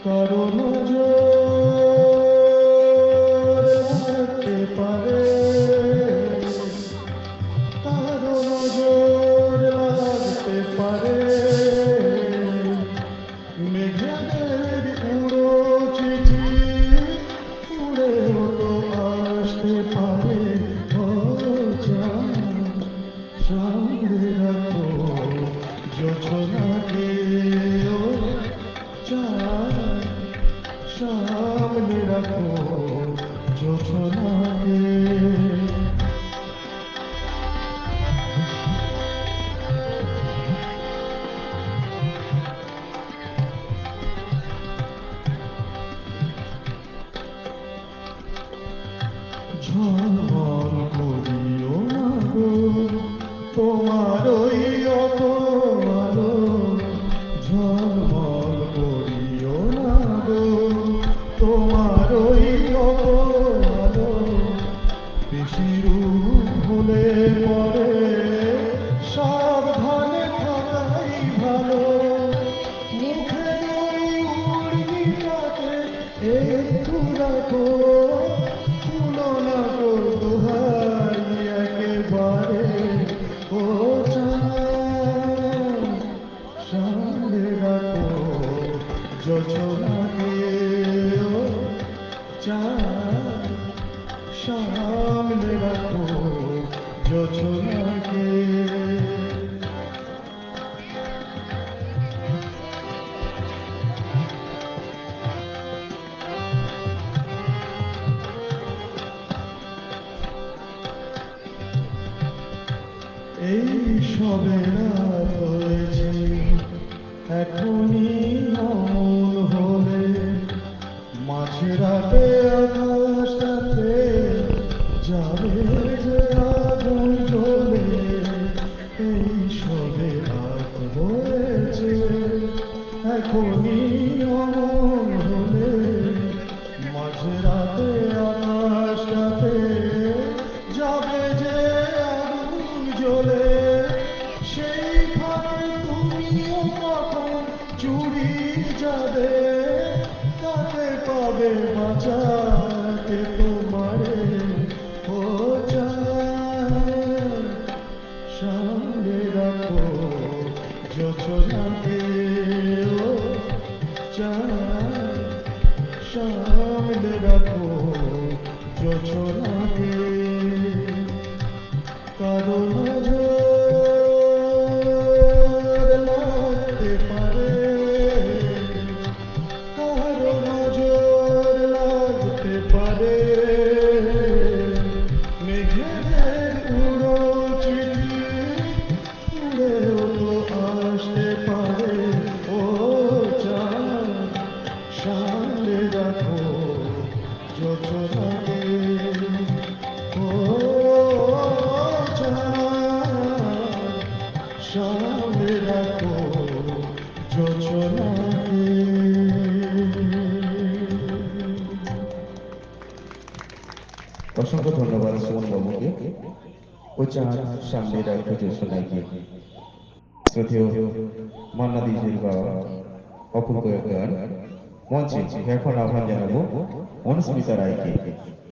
কারণ যে লাগতে পারে, কারণ জোর লাগতে পারে, মেঘেদের উড়ো চিঠি উড়েও তো আসতে পারে। ও চাঁদ, সামনে রাখো যোছনাকে। ও চাঁদ, সামনে রাখো যোছনাকে। ঝলমল করিও না গো তোমার ওই অপমানো, ঝলমল করিও না গো তোমার ওই অপমানো। বেশি রূপ হলে পরে সাবধানে থাকাই ভালো। মুখে ওই উর্মিটাকে একটু রাখো, তুলনা গো দোহাই একেবারে। ও চাঁদ, সামনে রাখো যোছনাকে। ও চাঁদ, সামনে রাখো যোছনাকে। এই সবে রাত হয়েছে, এখনই অমন হলে মাঝরাতে আকাশটাতে যাবে যে আগুন জ্বলে। এই সবে রাত হয়েছে, এখনই অমন হলে মাঝরাতে আকাশটাতে যাবে যে আগুন জ্বলে। সেই ফাঁকে তুমিও কখন চুরি যাবে, তাতে পাবে বাঁচাতে তোমারে। ও চাঁদ, সামনে রাখো যোছনাকে। ও চাঁদ, সামনে রাখো যোছনাকে। কারণ জোর লাগতে পারে, কারণ জোর লাগতে পারে, মেঘেদের উড়ো চিঠি উড়েও তো আসতে পারে। ও চাঁদ, সামনে রাখো যোছনাকে। ও চাঁদ, সামনে রাখো যোছনাকে। অসংখ্য ধন্যবাদ সুমন বাবুকে। ও চাঁদ, সামনে রাখো যোছনাকে। শ্রদ্ধেয় মান্না দিজির বাবা অপূর্ব গান মঞ্চে এখন আহ্বান জানাবো অনুস্মিতা রায়কে।